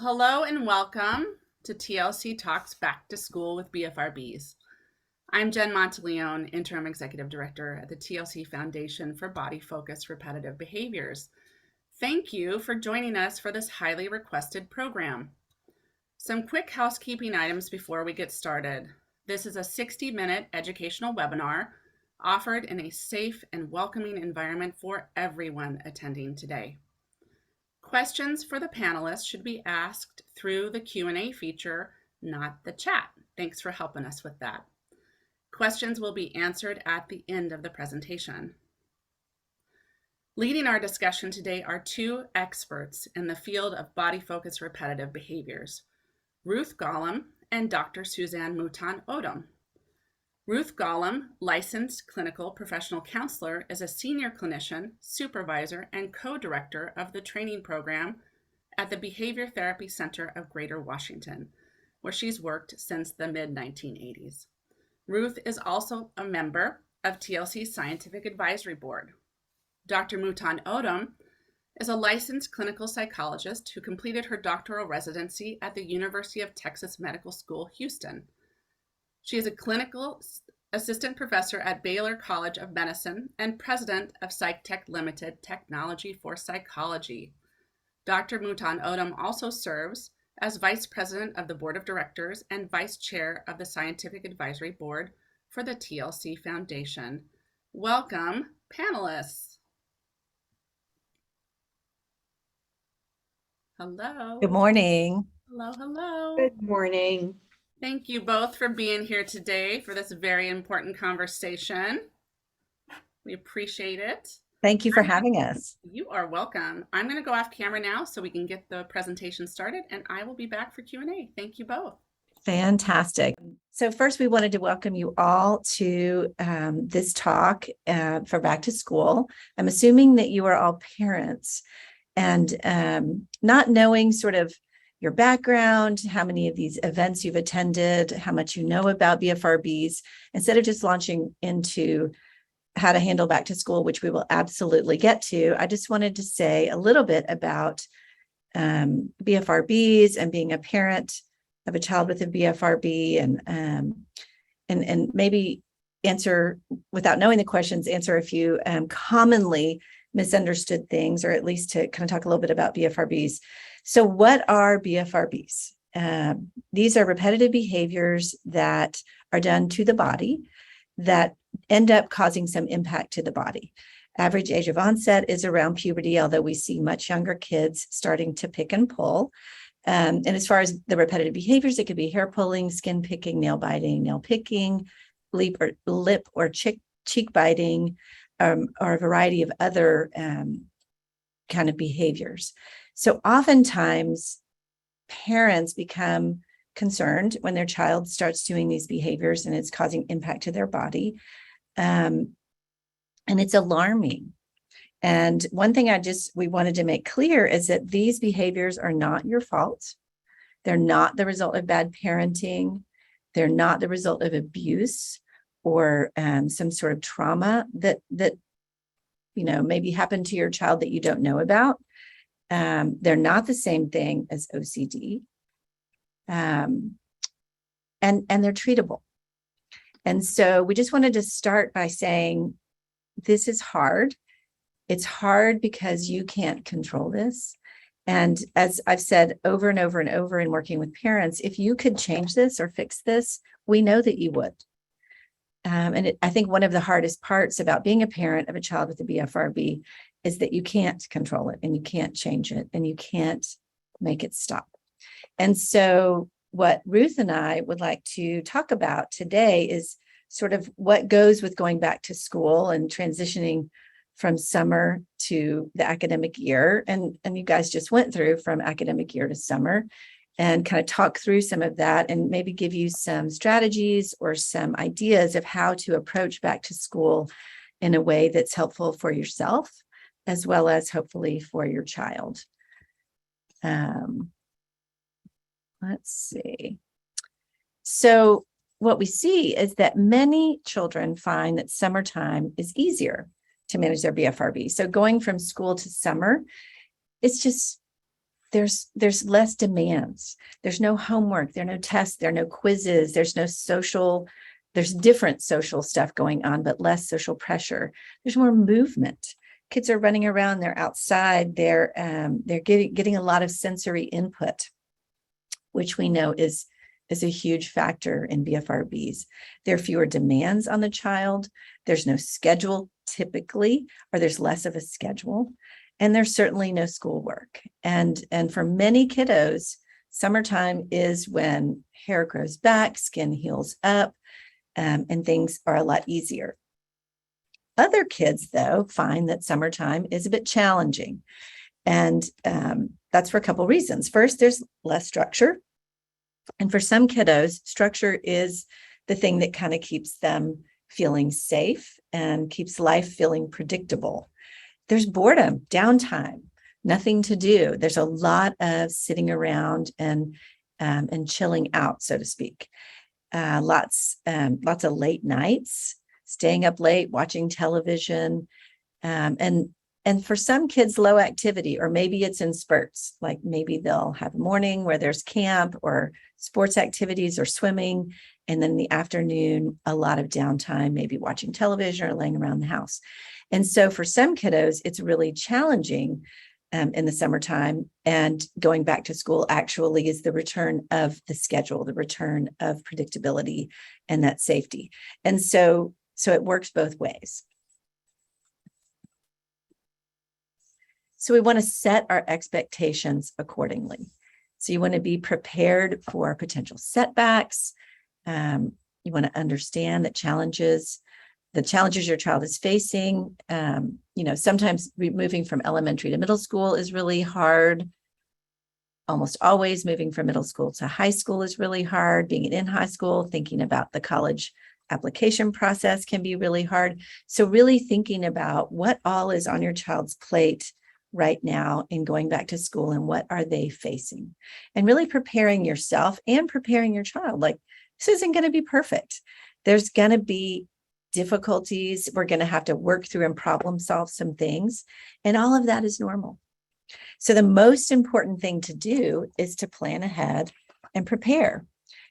Hello and welcome to TLC Talks Back to School with BFRBs. I'm Jen Monteleone, Interim Executive Director at the TLC Foundation for Body-Focused Repetitive Behaviors. Thank you for joining us for this highly requested program. Some quick housekeeping items before we get started. This is a 60-minute educational webinar offered in a safe and welcoming environment for everyone attending today. Questions for the panelists should be asked through the Q&A feature, not the chat. Thanks for helping us with that. Questions will be answered at the end of the presentation. Leading our discussion today are two experts in the field of body-focused repetitive behaviors, Ruth Golomb and Dr. Suzanne Mouton-Odum. Ruth Golomb, licensed clinical professional counselor, is a senior clinician, supervisor, and co-director of the training program at the Behavior Therapy Center of Greater Washington, where she's worked since the mid-1980s. Ruth is also a member of TLC's Scientific Advisory Board. Dr. Mouton-Odum is a licensed clinical psychologist who completed her doctoral residency at the University of Texas Medical School, Houston. She is a clinical assistant professor at Baylor College of Medicine and president of PsychTech Limited Technology for Psychology. Dr. Mouton-Odum also serves as vice president of the board of directors and vice chair of the scientific advisory board for the TLC Foundation. Welcome, panelists. Hello. Good morning. Hello. Good morning. Thank you both for being here today for this very important conversation. We appreciate it. Thank you for having us. You are welcome. I'm going to go off camera now so we can get the presentation started, and I will be back for Q&A. Thank you both. Fantastic. So first, we wanted to welcome you all to this talk for Back to School. I'm assuming that you are all parents, and not knowing sort of your background, how many of these events you've attended, how much you know about BFRBs, instead of just launching into how to handle back to school, which we will absolutely get to, I just wanted to say a little bit about BFRBs and being a parent of a child with a BFRB, and maybe answer, without knowing the questions, answer a few commonly misunderstood things, or at least to kind of talk a little bit about BFRBs. So what are BFRBs? These are repetitive behaviors that are done to the body that end up causing some impact to the body. Average age of onset is around puberty, although we see much younger kids starting to pick and pull. And as far as the repetitive behaviors, it could be hair pulling, skin picking, nail biting, nail picking, lip or cheek biting, or a variety of other kind of behaviors. So oftentimes parents become concerned when their child starts doing these behaviors and it's causing impact to their body. And it's alarming. And one thing we wanted to make clear is that these behaviors are not your fault. They're not the result of bad parenting. They're not the result of abuse or some sort of trauma that maybe happened to your child that you don't know about. They're not the same thing as OCD, and they're treatable. And so we just wanted to start by saying, this is hard. It's hard because you can't control this. And as I've said over and over and over in working with parents, if you could change this or fix this, we know that you would. I think one of the hardest parts about being a parent of a child with a BFRB is that you can't control it and you can't change it and you can't make it stop. And so what Ruth and I would like to talk about today is sort of what goes with going back to school and transitioning from summer to the academic year. And you guys just went through from academic year to summer, and kind of talk through some of that and maybe give you some strategies or some ideas of how to approach back to school in a way that's helpful for yourself, as well as hopefully for your child. Let's see. So what we see is that many children find that summertime is easier to manage their BFRB. So going from school to summer, it's just there's less demands. There's no homework, there are no tests, there are no quizzes, there's different social stuff going on, but less social pressure. There's more movement. Kids are running around, they're outside, they're getting a lot of sensory input, which we know is a huge factor in BFRBs. There are fewer demands on the child. There's no schedule typically, or there's less of a schedule. And there's certainly no schoolwork. And for many kiddos, summertime is when hair grows back, skin heals up, and things are a lot easier. Other kids, though, find that summertime is a bit challenging. And that's for a couple reasons. First, there's less structure. And for some kiddos, structure is the thing that kind of keeps them feeling safe and keeps life feeling predictable. There's boredom, downtime, nothing to do. There's a lot of sitting around and chilling out, so to speak. Lots of late nights, staying up late, watching television, and for some kids, low activity, or maybe it's in spurts. Like maybe they'll have a morning where there's camp or sports activities or swimming, and then in the afternoon, a lot of downtime, maybe watching television or laying around the house. And so for some kiddos, it's really challenging in the summertime, and going back to school actually is the return of the schedule, the return of predictability and that safety. And so it works both ways. So we want to set our expectations accordingly. So you want to be prepared for potential setbacks. You want to understand that the challenges your child is facing. Sometimes moving from elementary to middle school is really hard. Almost always moving from middle school to high school is really hard. Being in high school, thinking about the college application process can be really hard. So really thinking about what all is on your child's plate right now in going back to school, and what are they facing, and really preparing yourself and preparing your child. Like, this isn't going to be perfect. There's going to be difficulties. We're going to have to work through and problem solve some things, and all of that is normal. So the most important thing to do is to plan ahead and prepare.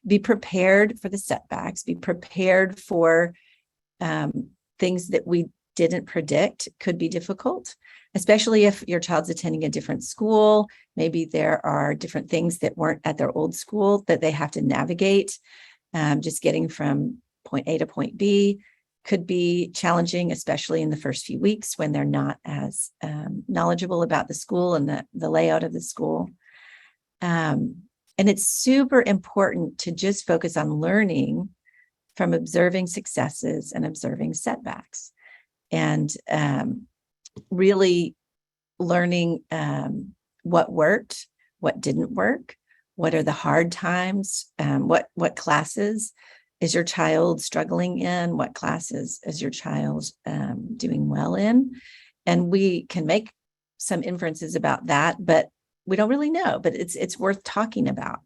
Be prepared for the setbacks. Be prepared for things that we didn't predict could be difficult, especially if your child's attending a different school. Maybe there are different things that weren't at their old school that they have to navigate. Just getting from point A to point B could be challenging, especially in the first few weeks when they're not as knowledgeable about the school and the layout of the school. And it's super important to just focus on learning from observing successes and observing setbacks, and really learning what worked, what didn't work, what are the hard times, what classes is your child struggling in, what classes is your child doing well in. And we can make some inferences about that, but we don't really know. But it's worth talking about.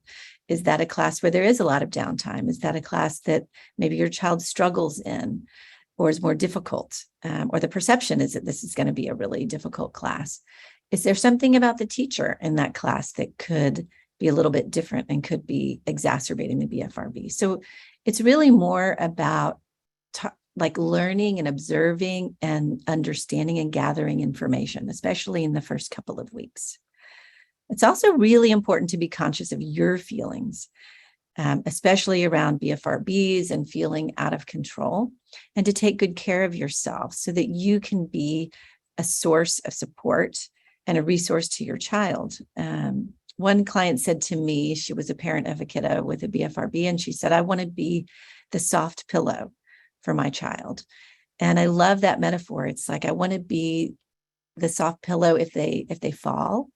Is that a class where there is a lot of downtime? Is that a class that maybe your child struggles in or is more difficult? Or the perception is that this is going to be a really difficult class. Is there something about the teacher in that class that could be a little bit different and could be exacerbating the BFRB? So it's really more about learning and observing and understanding and gathering information, especially in the first couple of weeks. It's also really important to be conscious of your feelings, especially around BFRBs and feeling out of control, and to take good care of yourself so that you can be a source of support and a resource to your child. One client said to me, she was a parent of a kiddo with a BFRB, and she said, I want to be the soft pillow for my child. And I love that metaphor. It's like, I want to be the soft pillow if they fall,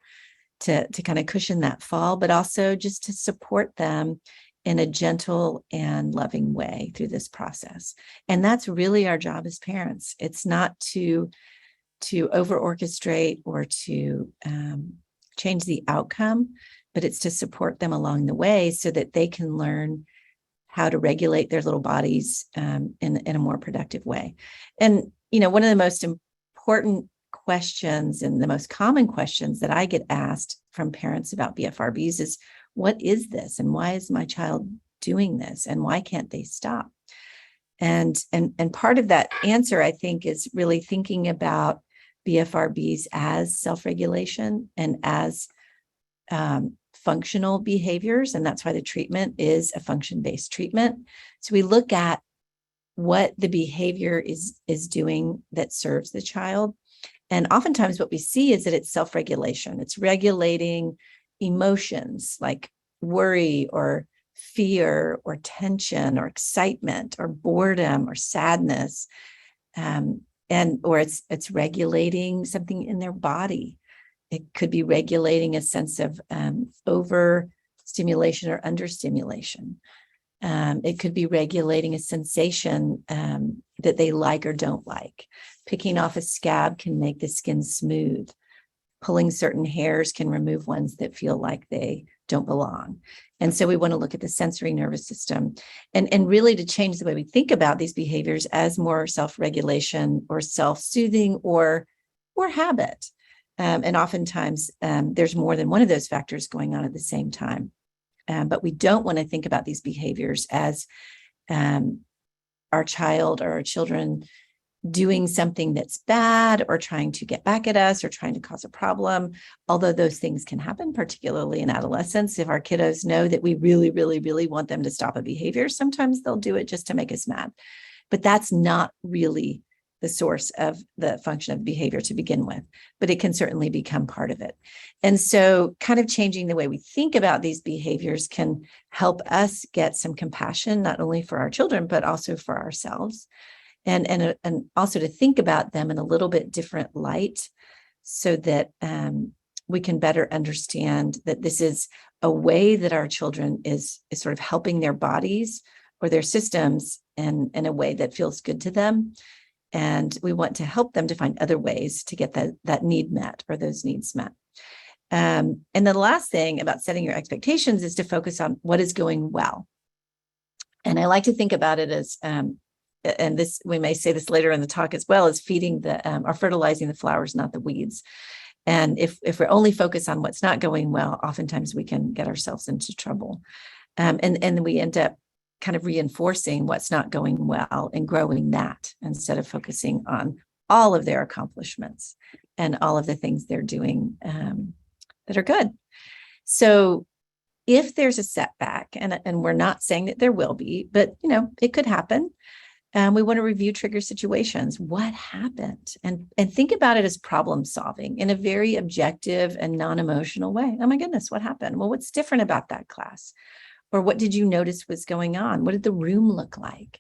to kind of cushion that fall, but also just to support them in a gentle and loving way through this process. And that's really our job as parents. It's not to over orchestrate or to change the outcome, but it's to support them along the way so that they can learn how to regulate their little bodies in a more productive way. And, one of the most important questions and the most common questions that I get asked from parents about BFRBs is, what is this? And why is my child doing this? And why can't they stop? And part of that answer, I think, is really thinking about BFRBs as self-regulation and as functional behaviors. And that's why the treatment is a function-based treatment. So we look at what the behavior is doing that serves the child. And oftentimes what we see is that it's self-regulation. It's regulating emotions like worry or fear or tension or excitement or boredom or sadness. Or it's regulating something in their body. It could be regulating a sense of overstimulation or understimulation. It could be regulating a sensation that they like or don't like. Picking off a scab can make the skin smooth. Pulling certain hairs can remove ones that feel like they don't belong. And so we want to look at the sensory nervous system and really to change the way we think about these behaviors as more self-regulation or self-soothing or habit. And oftentimes there's more than one of those factors going on at the same time. But we don't want to think about these behaviors as our child or our children doing something that's bad or trying to get back at us or trying to cause a problem, although those things can happen, particularly in adolescence. If our kiddos know that we really, really, really want them to stop a behavior, sometimes they'll do it just to make us mad. But that's not really the source of the function of behavior to begin with, but it can certainly become part of it. And so kind of changing the way we think about these behaviors can help us get some compassion, not only for our children, but also for ourselves. And also to think about them in a little bit different light so that we can better understand that this is a way that our children is sort of helping their bodies or their systems in a way that feels good to them. And we want to help them to find other ways to get that need met or those needs met. And then the last thing about setting your expectations is to focus on what is going well. And I like to think about it as and this, we may say this later in the talk as well, is feeding or fertilizing the flowers, not the weeds. And if we're only focused on what's not going well, oftentimes we can get ourselves into trouble. And we end up kind of reinforcing what's not going well and growing that instead of focusing on all of their accomplishments and all of the things they're doing that are good. So if there's a setback, and we're not saying that there will be, but it could happen. We want to review trigger situations. What happened? And think about it as problem solving in a very objective and non-emotional way. Oh my goodness, what happened? Well, what's different about that class? Or what did you notice was going on? What did the room look like?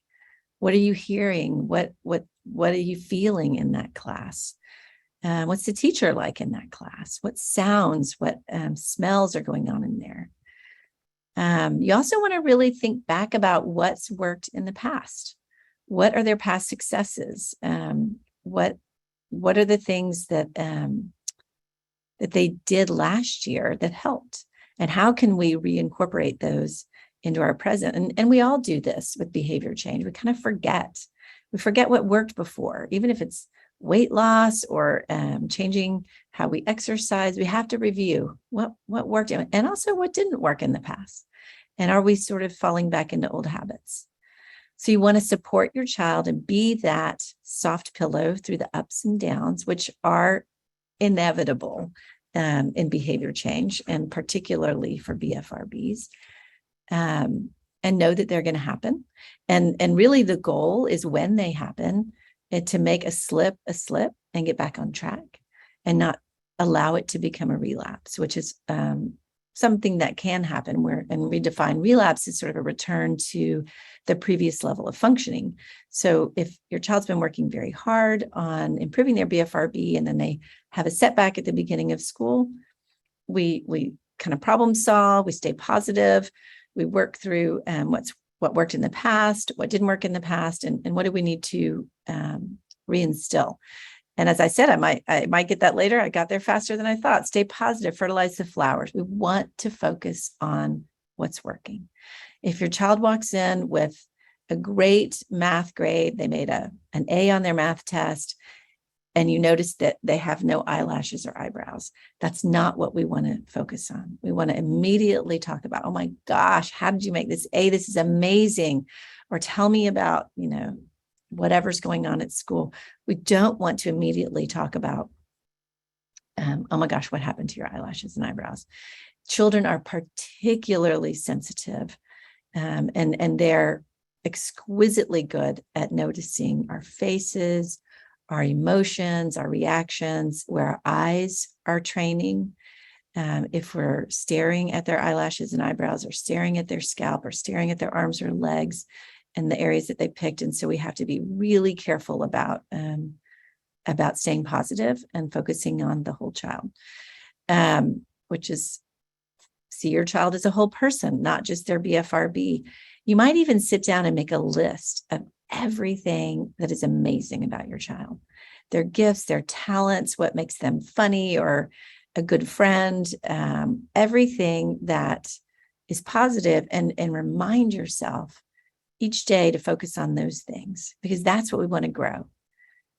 What are you hearing? What are you feeling in that class? What's the teacher like in that class? What sounds, what smells are going on in there? You also want to really think back about what's worked in the past. What are their past successes? What are the things that they did last year that helped? And how can we reincorporate those into our present? And we all do this with behavior change. We kind of forget. We forget what worked before, even if it's weight loss or changing how we exercise. We have to review what worked and also what didn't work in the past. And are we sort of falling back into old habits? So you want to support your child and be that soft pillow through the ups and downs, which are inevitable in behavior change, and particularly for BFRBs, and know that they're going to happen. And really the goal is when they happen, to make a slip and get back on track and not allow it to become a relapse, which is something that can happen and we define relapse as sort of a return to the previous level of functioning. So if your child's been working very hard on improving their BFRB and then they have a setback at the beginning of school, we kind of problem solve, we stay positive, we work through what worked in the past, what didn't work in the past, and what do we need to reinstill. And as I said, I might get that later. I got there faster than I thought. Stay positive, fertilize the flowers. We want to focus on what's working. If your child walks in with a great math grade, they made an A on their math test, and you notice that they have no eyelashes or eyebrows, that's not what we want to focus on. We want to immediately talk about, oh my gosh, how did you make this A? This is amazing. Or tell me about, whatever's going on at school. We don't want to immediately talk about, oh my gosh, what happened to your eyelashes and eyebrows? Children are particularly sensitive, and they're exquisitely good at noticing our faces, our emotions, our reactions, where our eyes are training. If we're staring at their eyelashes and eyebrows, or staring at their scalp, or staring at their arms or legs and the areas that they picked. And so we have to be really careful about staying positive and focusing on the whole child, which is see your child as a whole person, not just their BFRB. You might even sit down and make a list of everything that is amazing about your child, their gifts, their talents, what makes them funny or a good friend, everything that is positive, and remind yourself each day to focus on those things, because that's what we want to grow.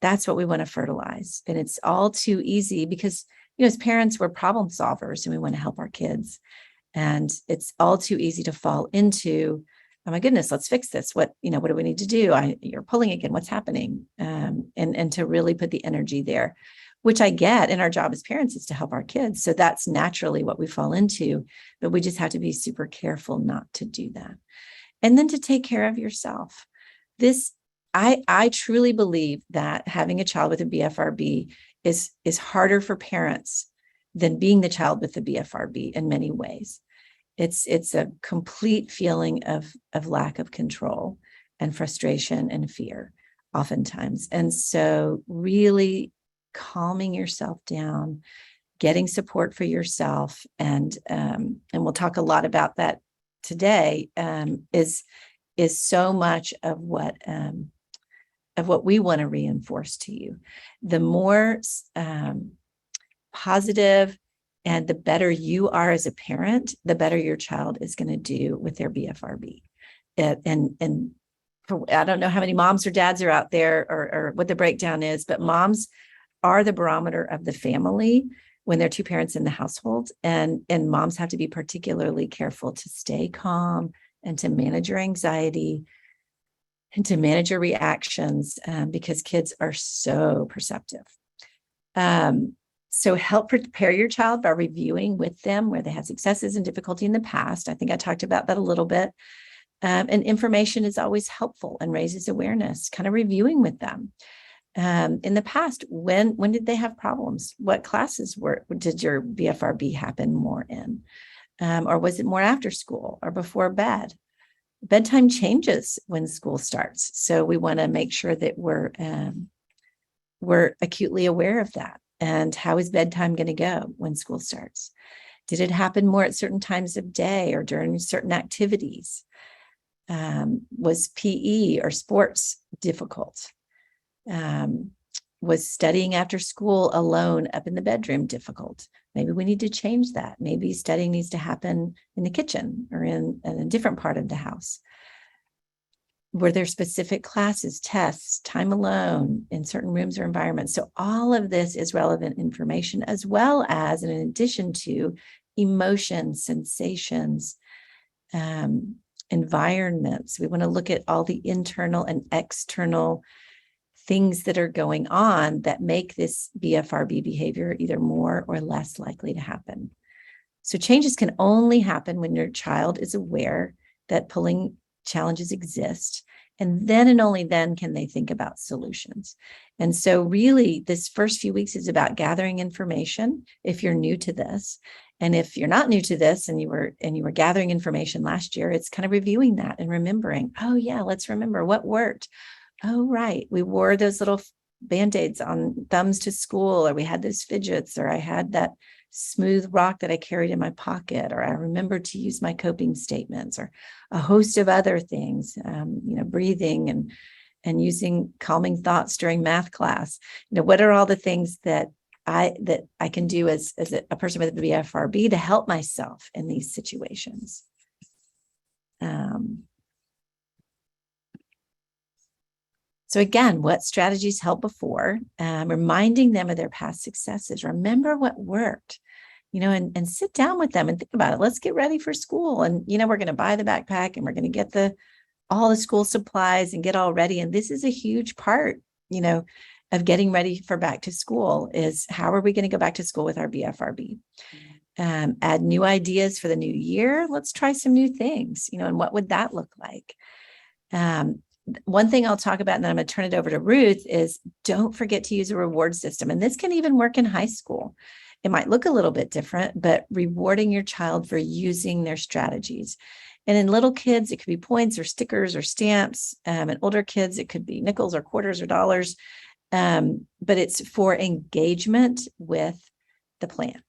That's what we want to fertilize. And it's all too easy because, as parents, we're problem solvers and we want to help our kids. And it's all too easy to fall into, oh my goodness, let's fix this. What do we need to do? You're pulling again. What's happening? And to really put the energy there, which I get. And our job as parents is to help our kids. So that's naturally what we fall into, but we just have to be super careful not to do that. And then to take care of yourself. I truly believe that having a child with a BFRB is harder for parents than being the child with the BFRB in many ways. It's a complete feeling of lack of control and frustration and fear oftentimes. And so really calming yourself down, getting support for yourself, and we'll talk a lot about that today, is so much of what we want to reinforce to you. The more positive and the better you are as a parent, the better your child is going to do with their BFRB. And I don't know how many moms or dads are out there, or what the breakdown is, but moms are the barometer of the family when there are two parents in the household. And moms have to be particularly careful to stay calm and to manage your anxiety and to manage your reactions, because kids are so perceptive. So help prepare your child by reviewing with them where they had successes and difficulty in the past. I think I talked about that a little bit. And information is always helpful and raises awareness, kind of reviewing with them. In the past, when did they have problems? What classes did your BFRB happen more in? Or was it more after school or before bed? Bedtime changes when school starts. So we want to make sure that we're acutely aware of that. And how is bedtime going to go when school starts? Did it happen more at certain times of day or during certain activities? Was PE or sports difficult? Was studying after school alone up in the bedroom difficult? Maybe we need to change that. Maybe studying needs to happen in the kitchen or in a different part of the house. Were there specific classes, tests, time alone in certain rooms or environments? So all of this is relevant information, as well as, in addition to, emotions, sensations, environments. We want to look at all the internal and external things that are going on that make this BFRB behavior either more or less likely to happen. So changes can only happen when your child is aware that pulling challenges exist. And then and only then can they think about solutions. And so really this first few weeks is about gathering information if you're new to this. And if you're not new to this and you were gathering information last year, it's kind of reviewing that and remembering, oh yeah, let's remember what worked. Oh, right. We wore those little Band-Aids on thumbs to school, or we had those fidgets, or I had that smooth rock that I carried in my pocket, or I remembered to use my coping statements, or a host of other things, breathing and using calming thoughts during math class. What are all the things that I can do as a person with a BFRB to help myself in these situations? So again, what strategies helped before? Reminding them of their past successes. Remember what worked, and sit down with them and think about it. Let's get ready for school. And, we're going to buy the backpack and we're going to get all the school supplies and get all ready. And this is a huge part, of getting ready for back to school is how are we going to go back to school with our BFRB? Add new ideas for the new year. Let's try some new things, and what would that look like? One thing I'll talk about, and then I'm going to turn it over to Ruth, is don't forget to use a reward system. And this can even work in high school. It might look a little bit different, but rewarding your child for using their strategies. And in little kids, it could be points or stickers or stamps. And older kids, it could be nickels or quarters or dollars. But it's for engagement with the plan.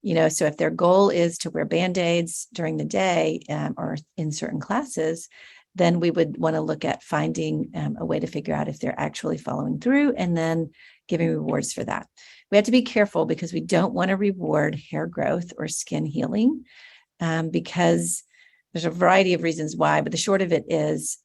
So if their goal is to wear Band-Aids during the day or in certain classes, then we would want to look at finding a way to figure out if they're actually following through and then giving rewards for that. We have to be careful because we don't want to reward hair growth or skin healing because there's a variety of reasons why, but the short of it is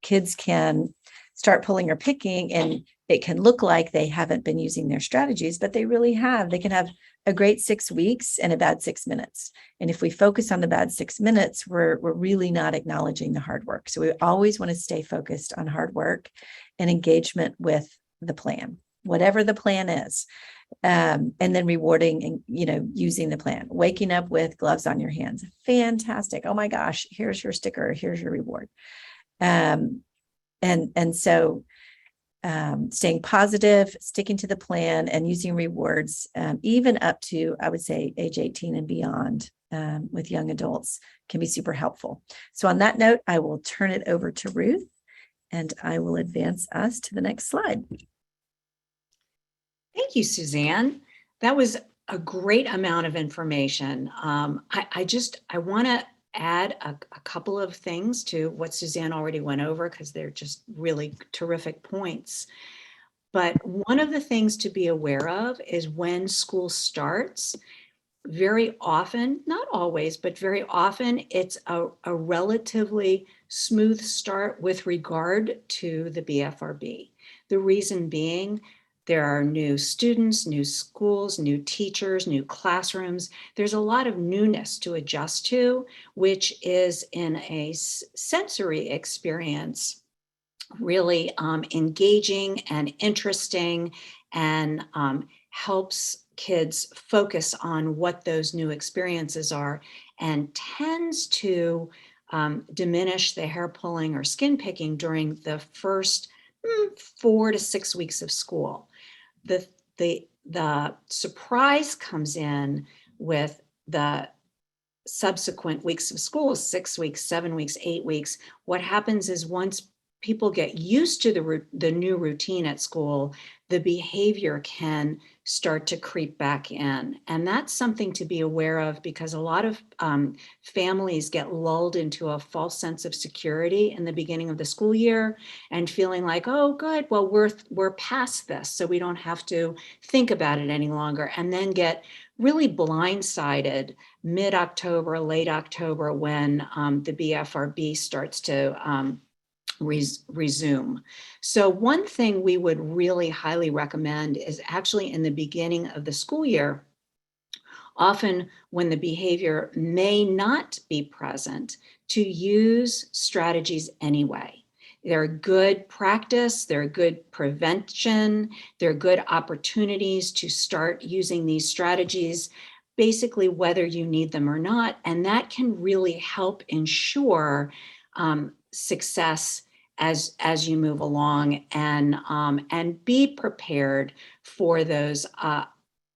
kids can start pulling or picking and it can look like they haven't been using their strategies, but they really have. They can have a great 6 weeks and a bad 6 minutes. And if we focus on the bad 6 minutes, we're really not acknowledging the hard work. So we always want to stay focused on hard work and engagement with the plan, whatever the plan is. And then rewarding and, using the plan, waking up with gloves on your hands. Fantastic. Oh my gosh, here's your sticker. Here's your reward. So staying positive, sticking to the plan and using rewards, even up to, I would say, age 18 and beyond with young adults can be super helpful. So on that note, I will turn it over to Ruth and I will advance us to the next slide. Thank you, Suzanne. That was a great amount of information. I want to add a couple of things to what Suzanne already went over because they're just really terrific points. But one of the things to be aware of is when school starts, very often, not always, but very often, it's a relatively smooth start with regard to the BFRB. The reason being, there are new students, new schools, new teachers, new classrooms. There's a lot of newness to adjust to, which is in a sensory experience, really engaging and interesting and helps kids focus on what those new experiences are and tends to diminish the hair pulling or skin picking during the first 4 to 6 weeks of school. The surprise comes in with the subsequent weeks of school, 6 weeks, 7 weeks, 8 weeks. What happens is once people get used to the new routine at school, the behavior can start to creep back in. And that's something to be aware of because a lot of families get lulled into a false sense of security in the beginning of the school year and feeling like, oh, good, well, we're past this, so we don't have to think about it any longer, and then get really blindsided mid-October, late October when the BFRB starts to resume. So one thing we would really highly recommend is actually in the beginning of the school year, often when the behavior may not be present, to use strategies anyway. They're good practice, they're good prevention, they're good opportunities to start using these strategies, basically whether you need them or not, and that can really help ensure success as you move along and be prepared for those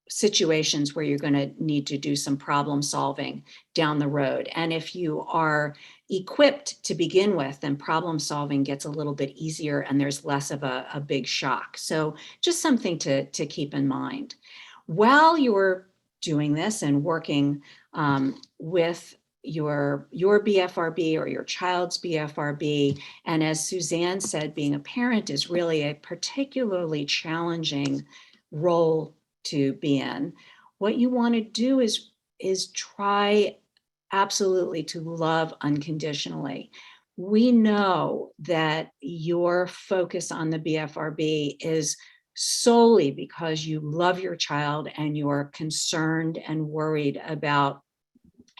situations where you're going to need to do some problem solving down the road. And if you are equipped to begin with, then problem solving gets a little bit easier and there's less of a big shock. So just something to keep in mind. While you're doing this and working with your BFRB or your child's BFRB. And as Suzanne said, being a parent is really a particularly challenging role to be in. What you want to do is try absolutely to love unconditionally. we know that your focus on the BFRB is solely because you love your child and you're concerned and worried about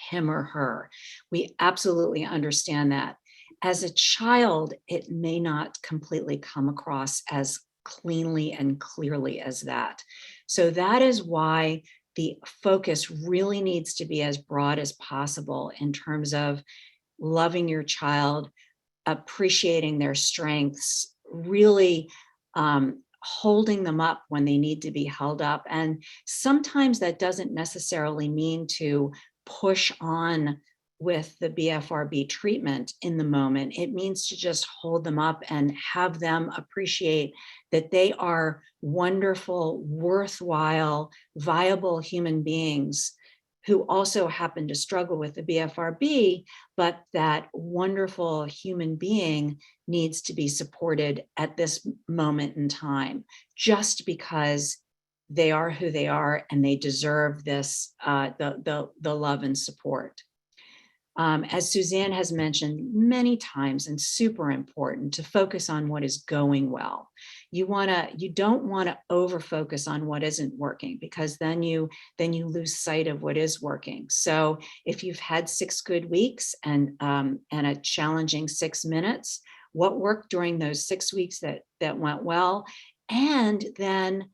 him or her. We absolutely understand that. As a child, it may not completely come across as cleanly and clearly as that. So that is why the focus really needs to be as broad as possible in terms of loving your child, appreciating their strengths, really holding them up when they need to be held up. And sometimes that doesn't necessarily mean to push on with the BFRB treatment in the moment. It means to just hold them up and have them appreciate that they are wonderful, worthwhile, viable human beings who also happen to struggle with the BFRB, but that wonderful human being needs to be supported at this moment in time, just because they are who they are and they deserve this, the love and support. As Suzanne has mentioned many times, and super important, to focus on what is going well. You don't want to over focus on what isn't working, because then you lose sight of what is working. So if you've had 6 good weeks and a challenging 6 minutes, what worked during those 6 weeks that went well, and then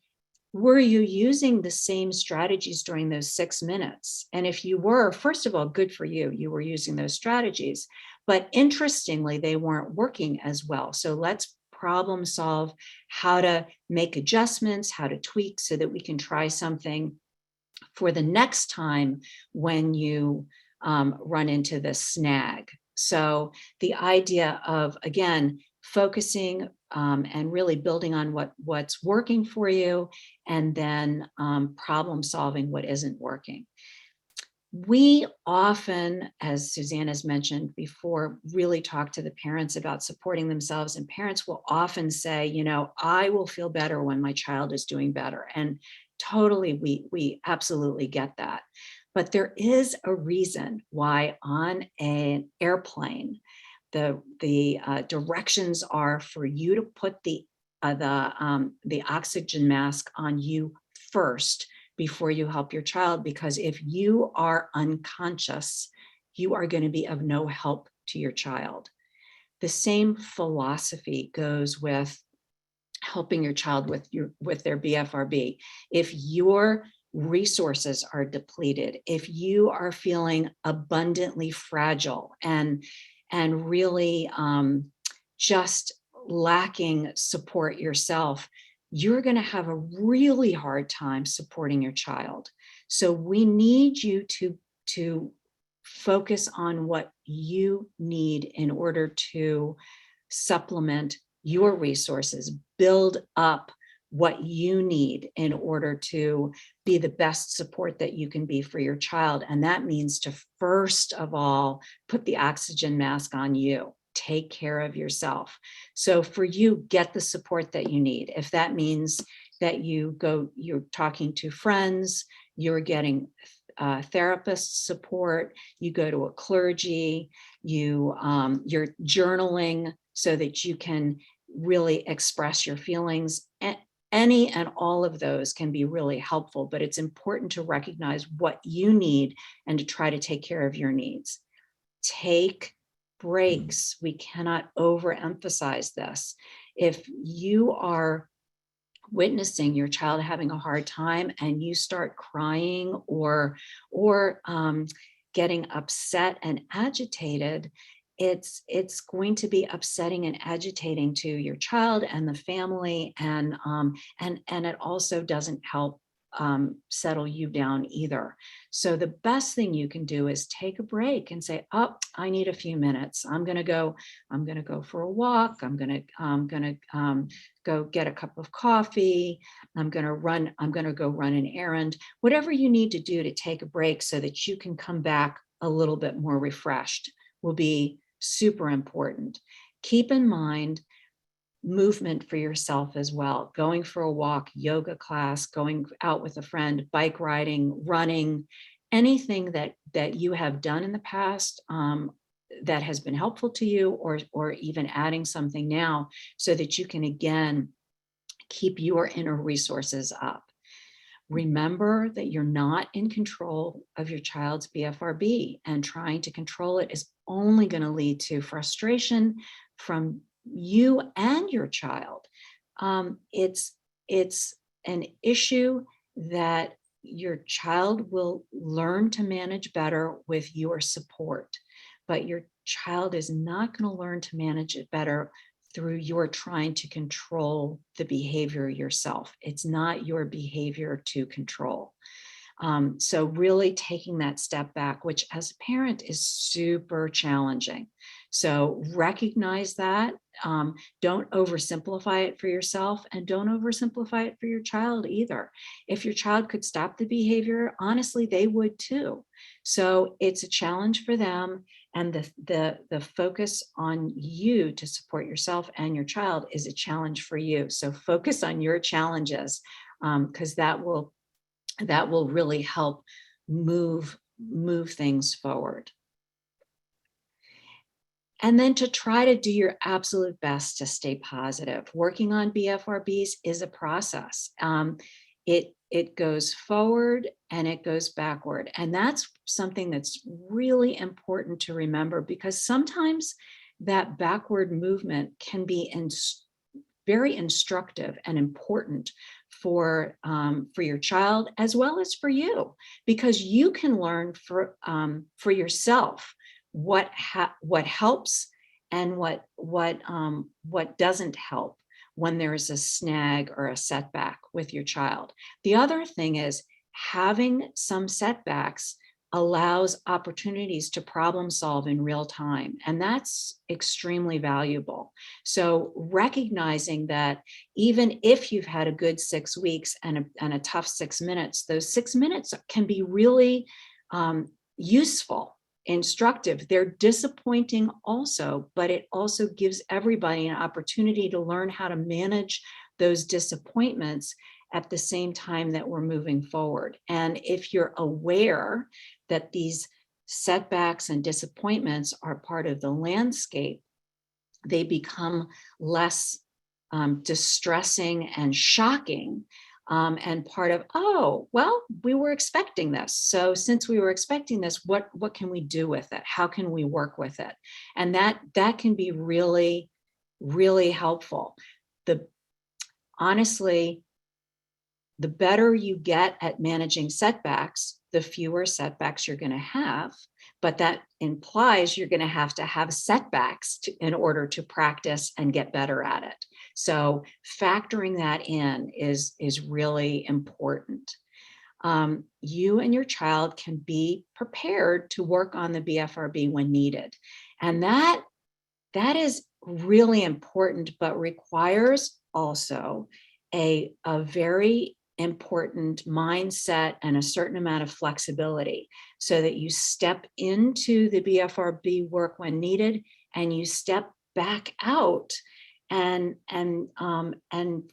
were you using the same strategies during those 6 minutes? And if you were, first of all, good for you, you were using those strategies. But interestingly, they weren't working as well. So let's problem solve how to make adjustments, how to tweak so that we can try something for the next time when you run into this snag. So the idea of, again, focusing and really building on what's working for you, and then problem solving what isn't working. We often, as Suzanne has mentioned before, really talk to the parents about supporting themselves, and parents will often say, I will feel better when my child is doing better. And totally, we absolutely get that. But there is a reason why on an airplane, the directions are for you to put the oxygen mask on you first before you help your child, because if you are unconscious, you are going to be of no help to your child. The same philosophy goes with helping your child with their BFRB. If your resources are depleted, if you are feeling abundantly fragile and really just lacking support yourself, you're going to have a really hard time supporting your child. So we need you to focus on what you need in order to supplement your resources, build up what you need in order to be the best support that you can be for your child. And that means to, first of all, put the oxygen mask on you. Take care of yourself. So for you, get the support that you need. If that means that you're talking to friends, you're getting therapist support, you go to a clergy, you're journaling so that you can really express your feelings. Any and all of those can be really helpful, but it's important to recognize what you need and to try to take care of your needs. Take breaks. We cannot overemphasize this. If you are witnessing your child having a hard time and you start crying or getting upset and agitated, it's going to be upsetting and agitating to your child and the family, and it also doesn't help settle you down either. So the best thing you can do is take a break and say, oh, I need a few minutes. I'm going to go for a walk. I'm going to go get a cup of coffee. I'm going to go run an errand. Whatever you need to do to take a break so that you can come back a little bit more refreshed will be super important. Keep in mind movement for yourself as well. Going for a walk, yoga class, going out with a friend, bike riding, running, anything that you have done in the past that has been helpful to you, or even adding something now so that you can again keep your inner resources up. Remember that you're not in control of your child's BFRB, and trying to control it is only going to lead to frustration from you and your child. It's an issue that your child will learn to manage better with your support, but your child is not going to learn to manage it better through your trying to control the behavior yourself. It's not your behavior to control. So really taking that step back, which as a parent is super challenging. So recognize that. Don't oversimplify it for yourself, and don't oversimplify it for your child either. If your child could stop the behavior, honestly, they would too. So it's a challenge for them. And the focus on you to support yourself and your child is a challenge for you. So focus on your challenges, because that will really help move things forward. And then to try to do your absolute best to stay positive. Working on BFRBs is a process. It goes forward and it goes backward. And that's something that's really important to remember, because sometimes that backward movement can be very instructive and important for your child as well as for you, because you can learn for yourself what helps and what doesn't help when there's a snag or a setback with your child. The other thing is, having some setbacks allows opportunities to problem solve in real time, and that's extremely valuable. So recognizing that even if you've had a good 6 weeks and a tough 6 minutes, those 6 minutes can be really useful, instructive. They're disappointing also, but it also gives everybody an opportunity to learn how to manage those disappointments at the same time that we're moving forward. And if you're aware that these setbacks and disappointments are part of the landscape, they become less distressing and shocking, and part of, oh, well, we were expecting this. So since we were expecting this, what can we do with it? How can we work with it? And that can be really, really helpful. Honestly, the better you get at managing setbacks, the fewer setbacks you're going to have. But that implies you're going to have setbacks in order to practice and get better at it. So factoring that in is really important. You and your child can be prepared to work on the BFRB when needed. And that is really important, but requires also a very important mindset and a certain amount of flexibility, so that you step into the BFRB work when needed, and you step back out and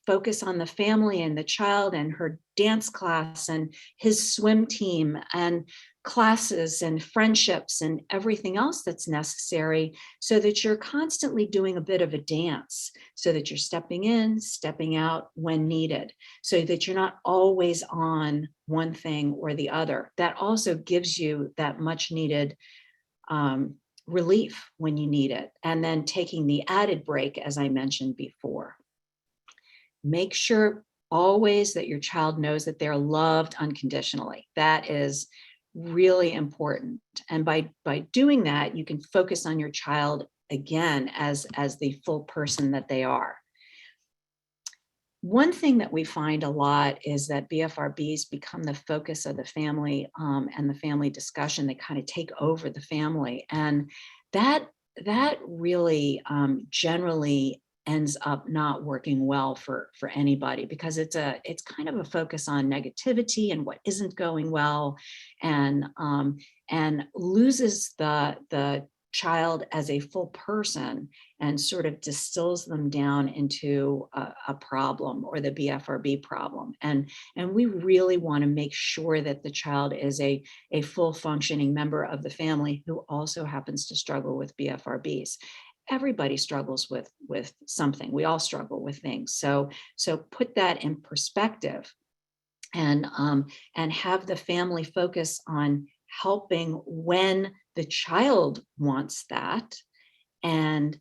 focus on the family and the child and her dance class and his swim team and classes and friendships and everything else that's necessary, so that you're constantly doing a bit of a dance, so that you're stepping in, stepping out when needed, so that you're not always on one thing or the other. That also gives you that much needed relief when you need it. And then taking the added break, as I mentioned before. Make sure always that your child knows that they're loved unconditionally. That is really important. And by doing that, you can focus on your child again as the full person that they are. One thing that we find a lot is that BFRBs become the focus of the family and the family discussion. They kind of take over the family, and that really generally ends up not working well for anybody, because it's kind of a focus on negativity and what isn't going well, and loses the child as a full person and sort of distills them down into a problem, or the BFRB problem. And we really want to make sure that the child is a full functioning member of the family who also happens to struggle with BFRBs. Everybody struggles with something. We all struggle with things. So put that in perspective, and have the family focus on helping when the child wants that, and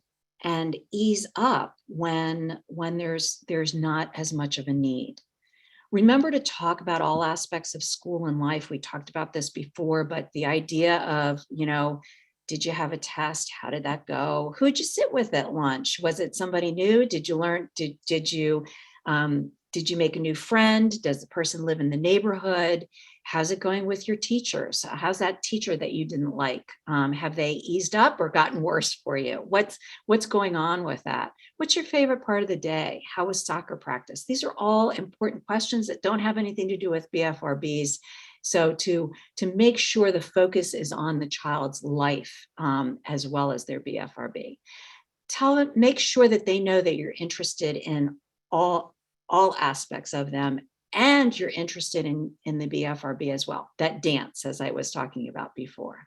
ease up when there's not as much of a need. Remember to talk about all aspects of school and life. We talked about this before, but the idea of, did you have a test? How did that go? Who'd you sit with at lunch? Was it somebody new? Did you learn? Did you make a new friend? Does the person live in the neighborhood? How's it going with your teachers? How's that teacher that you didn't like? Have they eased up or gotten worse for you? What's going on with that? What's your favorite part of the day? How was soccer practice? These are all important questions that don't have anything to do with BFRBs. So to make sure the focus is on the child's life, as well as their BFRB. Make sure that they know that you're interested in all aspects of them, and you're interested in the BFRB as well. That dance, as I was talking about before.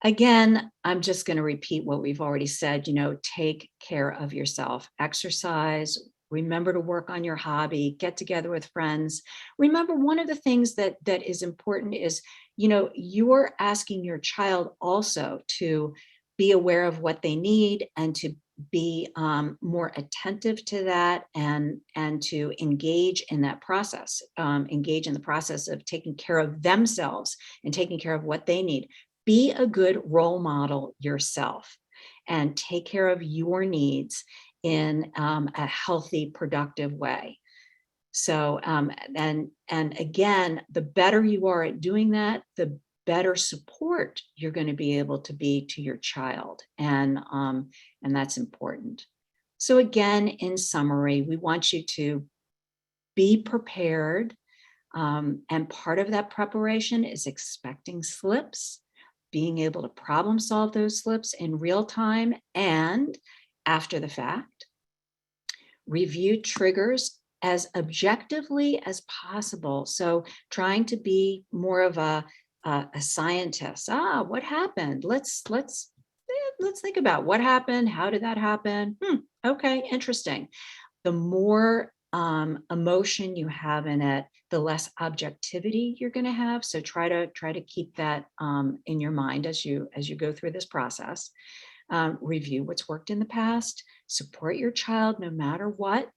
Again, I'm just going to repeat what we've already said. Take care of yourself. Exercise. Remember to work on your hobby. Get together with friends. Remember, one of the things that is important is, you're asking your child also to be aware of what they need, and to be more attentive to that, and to engage in that process, engage in the process of taking care of themselves and taking care of what they need. Be a good role model yourself, and take care of your needs in a healthy, productive way. So, and again, the better you are at doing that, the better support you're going to be able to be to your child. And that's important. So again, in summary, we want you to be prepared. And part of that preparation is expecting slips, being able to problem solve those slips in real time and after the fact. Review triggers as objectively as possible. So trying to be more of a scientist. What happened? Let's think about what happened. How did that happen? Okay, interesting. The more emotion you have in it, the less objectivity you're going to have. So try to keep that in your mind as you go through this process. Review what's worked in the past. Support your child no matter what.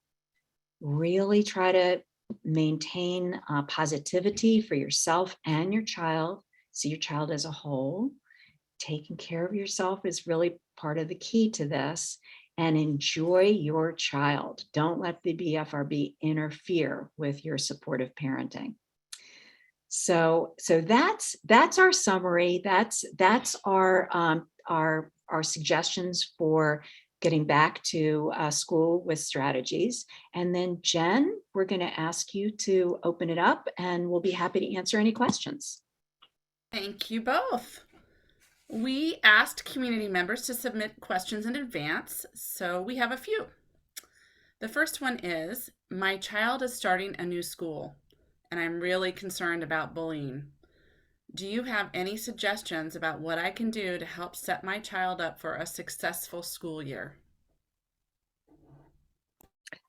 Really try to maintain positivity for yourself and your child. See your child as a whole. Taking care of yourself is really part of the key to this. And enjoy your child. Don't let the BFRB interfere with your supportive parenting. So that's our summary. That's our suggestions for getting back to school with strategies. And then Jen, we're going to ask you to open it up, and we'll be happy to answer any questions. Thank you both. We asked community members to submit questions in advance, so we have a few. The first one is, my child is starting a new school, and I'm really concerned about bullying. Do you have any suggestions about what I can do to help set my child up for a successful school year?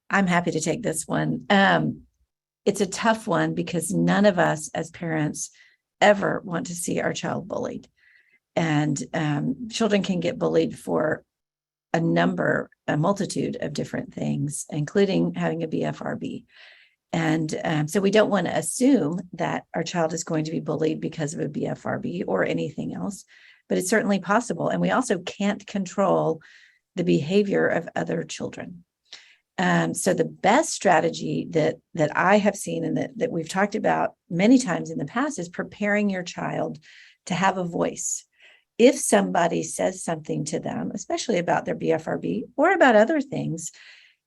I'm happy to take this one. It's a tough one because none of us as parents ever want to see our child bullied. And children can get bullied for a multitude of different things, including having a BFRB. And so we don't want to assume that our child is going to be bullied because of a BFRB or anything else, but it's certainly possible. And we also can't control the behavior of other children. So the best strategy that I have seen and that we've talked about many times in the past is preparing your child to have a voice. If somebody says something to them, especially about their BFRB or about other things,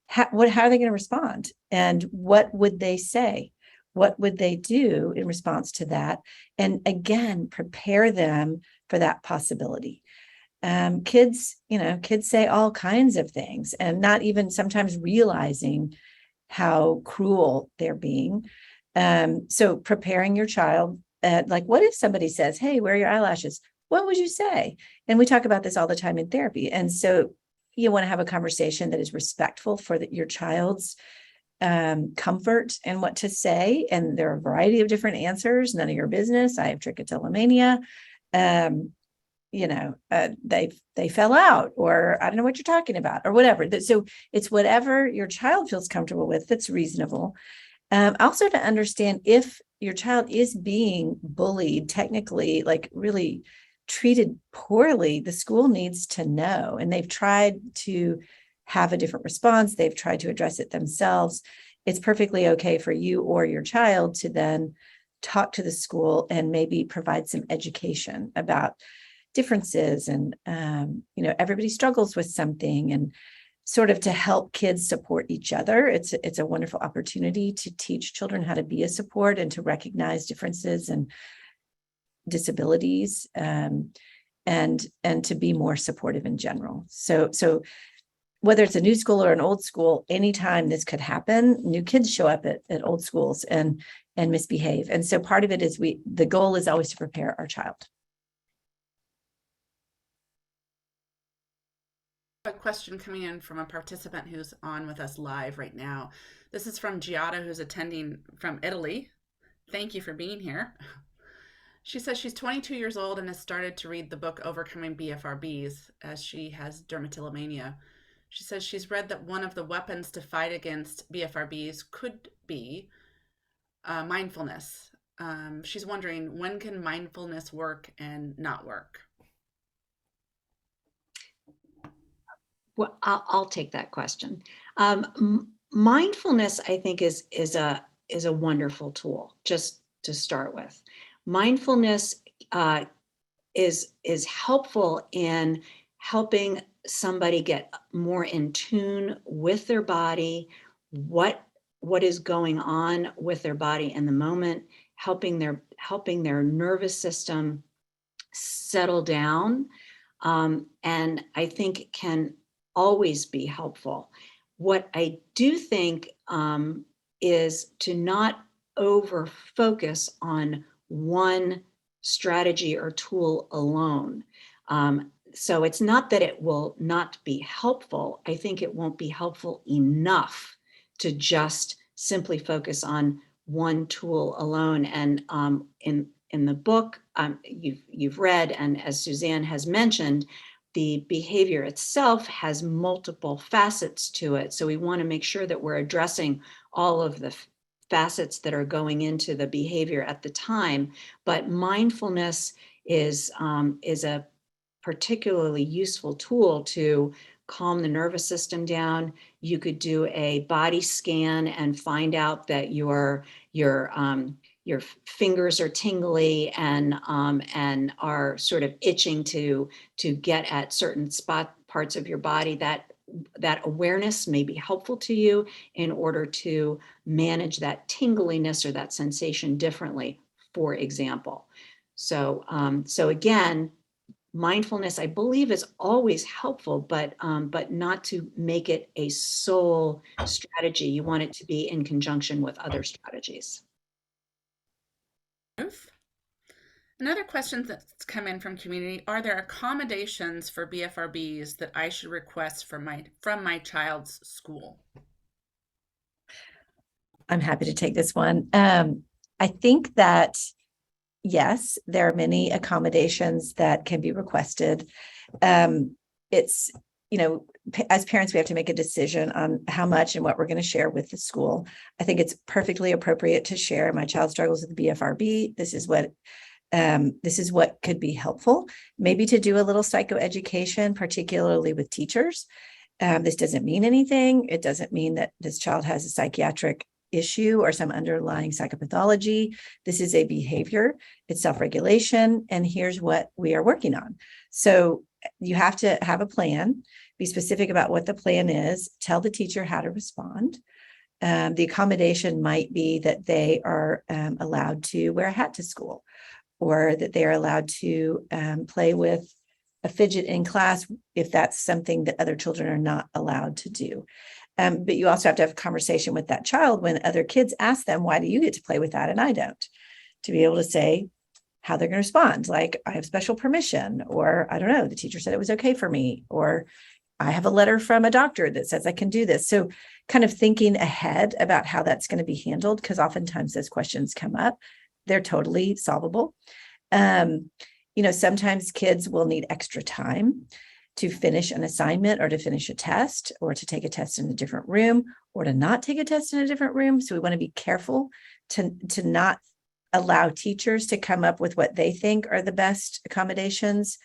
how are they going to respond? And what would they say? What would they do in response to that? And again, prepare them for that possibility. Kids say all kinds of things and not even sometimes realizing how cruel they're being. So preparing your child, like, what if somebody says, hey, where are your eyelashes? What would you say? And we talk about this all the time in therapy. And so you want to have a conversation that is respectful for your child's comfort and what to say. And there are a variety of different answers. None of your business. I have trichotillomania. They fell out, or I don't know what you're talking about, or whatever. So it's whatever your child feels comfortable with that's reasonable. Also to understand if your child is being bullied, technically, like really treated poorly, the school needs to know. And they've tried to have a different response. They've tried to address it themselves. It's perfectly okay for you or your child to then talk to the school and maybe provide some education about differences. And, everybody struggles with something, and sort of to help kids support each other. It's a wonderful opportunity to teach children how to be a support and to recognize differences and disabilities, and to be more supportive in general. So whether it's a new school or an old school, anytime this could happen, new kids show up at old schools and misbehave. And so part of it is the goal is always to prepare our child. A question coming in from a participant who's on with us live right now. This is from Giada, who's attending from Italy. Thank you for being here. She says she's 22 years old and has started to read the book Overcoming BFRBs, as she has dermatillomania. She says she's read that one of the weapons to fight against BFRBs could be mindfulness. She's wondering, when can mindfulness work and not work? Well, I'll take that question. Mindfulness, I think, is a wonderful tool. Just to start with, mindfulness is helpful in helping somebody get more in tune with their body, what is going on with their body in the moment, helping their nervous system settle down, and I think it can always be helpful. What I do think is to not over focus on one strategy or tool alone. So it's not that it will not be helpful. I think it won't be helpful enough to just simply focus on one tool alone. And in the book you've read, and as Suzanne has mentioned, the behavior itself has multiple facets to it. So we want to make sure that we're addressing all of the facets that are going into the behavior at the time. But mindfulness is a particularly useful tool to calm the nervous system down. You could do a body scan and find out that your fingers are tingly and are sort of itching to get at certain parts of your body. That awareness may be helpful to you in order to manage that tingliness or that sensation differently, for example. So again, mindfulness, I believe, is always helpful, but not to make it a sole strategy. You want it to be in conjunction with other strategies. Ruth? Another question that's come in from community: are there accommodations for BFRBs that I should request from my child's school? I'm happy to take this one. I think that yes, there are many accommodations that can be requested. It's, as parents, we have to make a decision on how much and what we're going to share with the school. I think it's perfectly appropriate to share my child struggles with BFRB. This is what could be helpful. Maybe to do a little psychoeducation, particularly with teachers. This doesn't mean anything. It doesn't mean that this child has a psychiatric issue or some underlying psychopathology. This is a behavior, it's self-regulation, and here's what we are working on. So you have to have a plan, be specific about what the plan is, tell the teacher how to respond. The accommodation might be that they are allowed to wear a hat to school, or that they are allowed to play with a fidget in class if that's something that other children are not allowed to do. But you also have to have a conversation with that child when other kids ask them, why do you get to play with that and I don't? To be able to say how they're going to respond, like, I have special permission, or I don't know, the teacher said it was okay for me, or I have a letter from a doctor that says I can do this. So kind of thinking ahead about how that's going to be handled, because oftentimes those questions come up. They're totally solvable. Sometimes kids will need extra time to finish an assignment or to finish a test or to take a test in a different room or to not take a test in a different room. So we want to be careful to not allow teachers to come up with what they think are the best accommodations.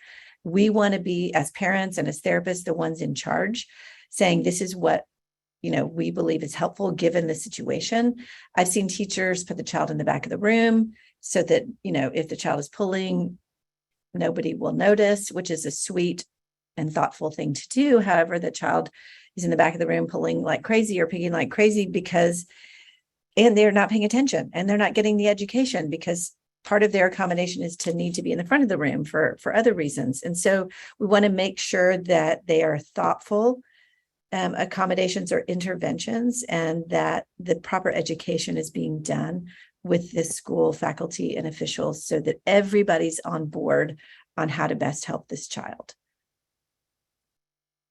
We want to be, as parents and as therapists, the ones in charge, saying this is what we believe is helpful given the situation. I've seen teachers put the child in the back of the room so that, if the child is pulling, nobody will notice, which is a sweet and thoughtful thing to do. However, the child is in the back of the room pulling like crazy or picking like crazy and they're not paying attention and they're not getting the education, because part of their accommodation is to need to be in the front of the room for other reasons. And so we want to make sure that they are thoughtful accommodations or interventions, and that the proper education is being done with the school faculty and officials so that everybody's on board on how to best help this child.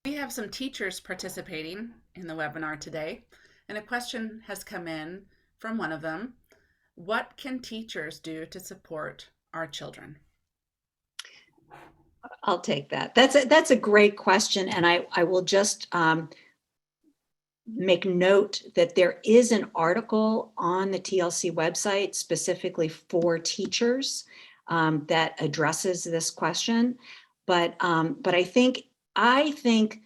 We have some teachers participating in the webinar today, and a question has come in from one of them. What can teachers do to support our children? I'll take that. That's a great question. And I will just make note that there is an article on the TLC website specifically for teachers that addresses this question. But I think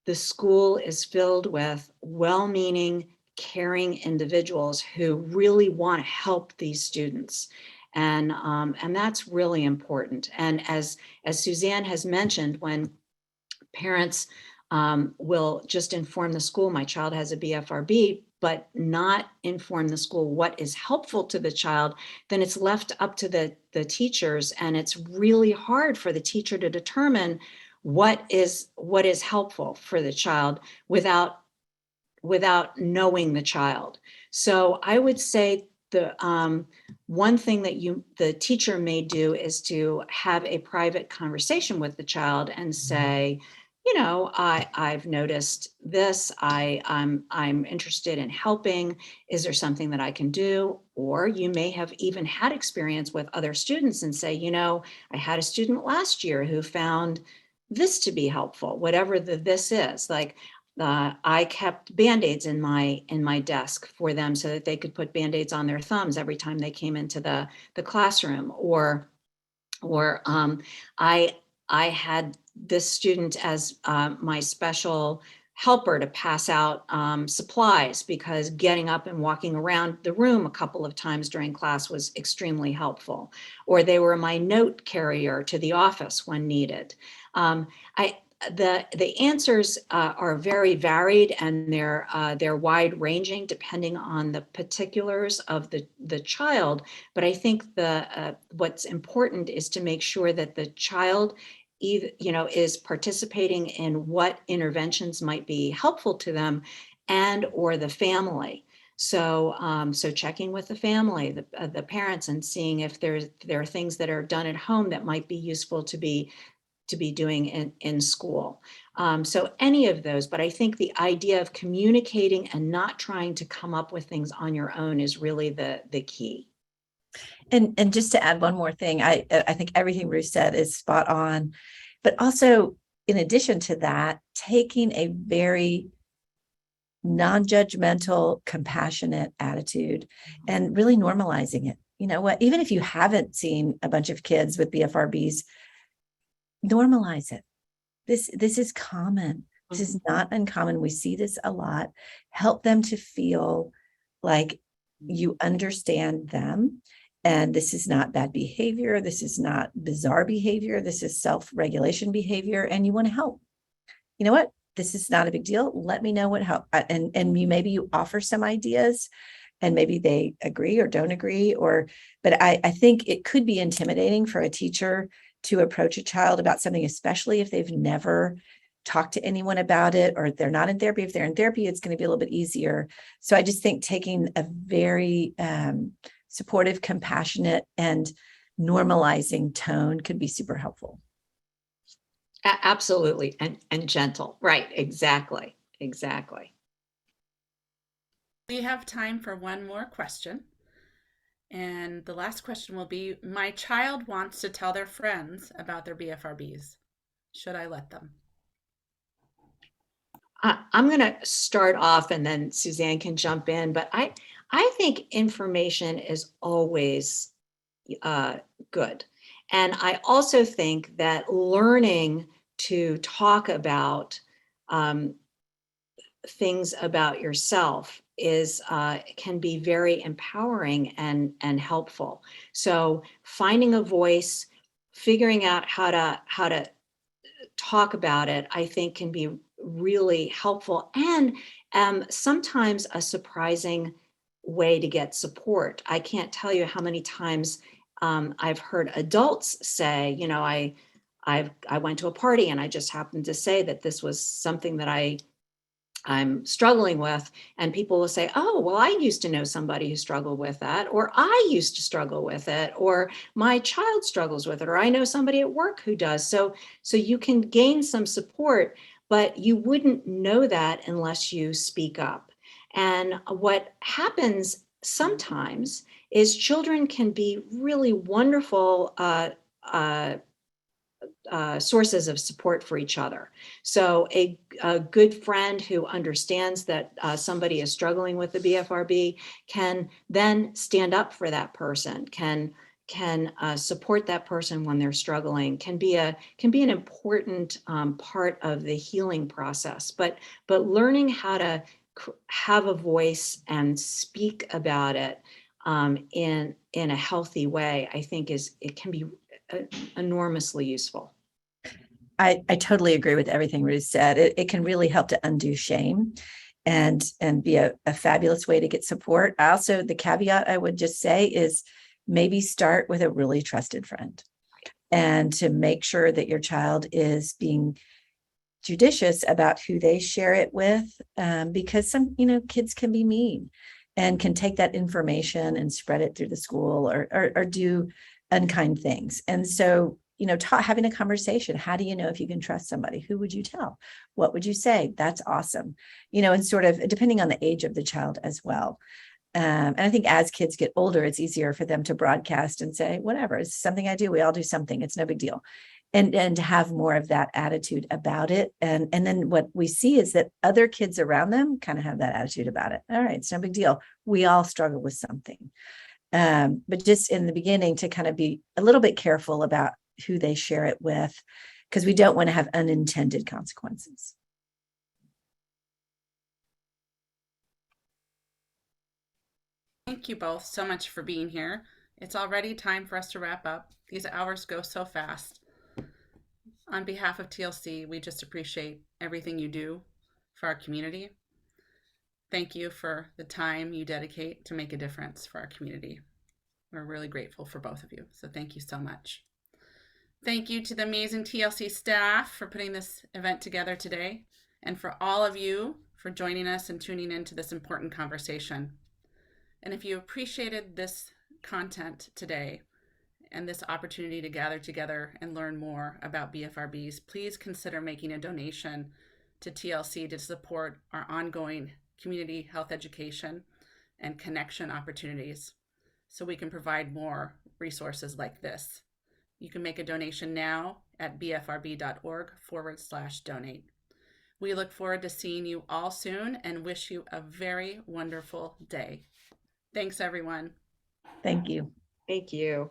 the school is filled with well-meaning, caring individuals who really want to help these students. And that's really important. And as Suzanne has mentioned, when parents will just inform the school, my child has a BFRB, but not inform the school what is helpful to the child, then it's left up to the teachers. And it's really hard for the teacher to determine what is helpful for the child without knowing the child. So I would say the one thing that the teacher may do is to have a private conversation with the child and say, I've noticed this. I'm interested in helping. Is there something that I can do? Or you may have even had experience with other students and say, I had a student last year who found this to be helpful, whatever this is. Like I kept Band-Aids in my desk for them so that they could put Band-Aids on their thumbs every time they came into the classroom. Or I had this student as my special helper to pass out supplies, because getting up and walking around the room a couple of times during class was extremely helpful. Or they were my note carrier to the office when needed. The answers are very varied, and they're wide ranging depending on the particulars of the child. But I think what's important is to make sure that the child is participating in what interventions might be helpful to them, and or the family. So checking with the family, the parents, and seeing if there are things that are done at home that might be useful to be doing in school. So any of those, but I think the idea of communicating and not trying to come up with things on your own is really the key. And just to add one more thing, I think everything Ruth said is spot on, but also in addition to that, taking a very non-judgmental, compassionate attitude and really normalizing it. You know what, even if you haven't seen a bunch of kids with BFRBs, normalize it. This is common. This is not uncommon. We see this a lot. Help them to feel like you understand them. And this is not bad behavior. This is not bizarre behavior. This is self-regulation behavior. And you want to help. You know what? this is not a big deal. Let me know what help. And maybe you offer some ideas and maybe they agree or don't agree, but I think it could be intimidating for a teacher to approach a child about something, especially if they've never talked to anyone about it, or they're not in therapy. If they're in therapy, it's going to be a little bit easier. So I just think taking a very supportive, compassionate, and normalizing tone could be super helpful. Absolutely. And gentle. Right. Exactly. We have time for one more question. And the last question will be, my child wants to tell their friends about their BFRBs. Should I let them? I'm going to start off and then Suzanne can jump in, but I think information is always good. And I also think that learning to talk about things about yourself is can be very empowering and helpful. So finding a voice, figuring out how to talk about it, I think can be really helpful, and sometimes a surprising way to get support. I can't tell you how many times I've heard adults say, you know, I went to a party and I just happened to say that this was something that I'm struggling with, and people will say, oh, well, I used to know somebody who struggled with that, or I used to struggle with it, or my child struggles with it, or I know somebody at work who does. So you can gain some support, but you wouldn't know that unless you speak up. And what happens sometimes is children can be really wonderful sources of support for each other. So a good friend who understands that somebody is struggling with the BFRB can then stand up for that person, can support that person when they're struggling, can be an important part of the healing process. But learning how to have a voice and speak about it in a healthy way, I think it can be enormously useful. I totally agree with everything Ruth said. It can really help to undo shame and be a fabulous way to get support. Also, the caveat I would just say is maybe start with a really trusted friend, and to make sure that your child is being judicious about who they share it with, because some, kids can be mean and can take that information and spread it through the school or do unkind things. And so, having a conversation, how do you know if you can trust somebody? Who would you tell? What would you say? That's awesome. And sort of depending on the age of the child as well. And I think as kids get older, it's easier for them to broadcast and say, whatever, it's something I do. We all do something. It's no big deal. And to have more of that attitude about it. And then what we see is that other kids around them kind of have that attitude about it. All right, it's no big deal. We all struggle with something. But just in the beginning to kind of be a little bit careful about who they share it with, because we don't want to have unintended consequences. Thank you both so much for being here. It's already time for us to wrap up. These hours go so fast. On behalf of TLC, we just appreciate everything you do for our community. Thank you for the time you dedicate to make a difference for our community. We're really grateful for both of you. So thank you so much. Thank you to the amazing TLC staff for putting this event together today, and for all of you for joining us and tuning into this important conversation. And if you appreciated this content today and this opportunity to gather together and learn more about BFRBs, please consider making a donation to TLC to support our ongoing community health education and connection opportunities so we can provide more resources like this. You can make a donation now at bfrb.org/donate. We look forward to seeing you all soon and wish you a very wonderful day. Thanks, everyone. Thank you. Thank you.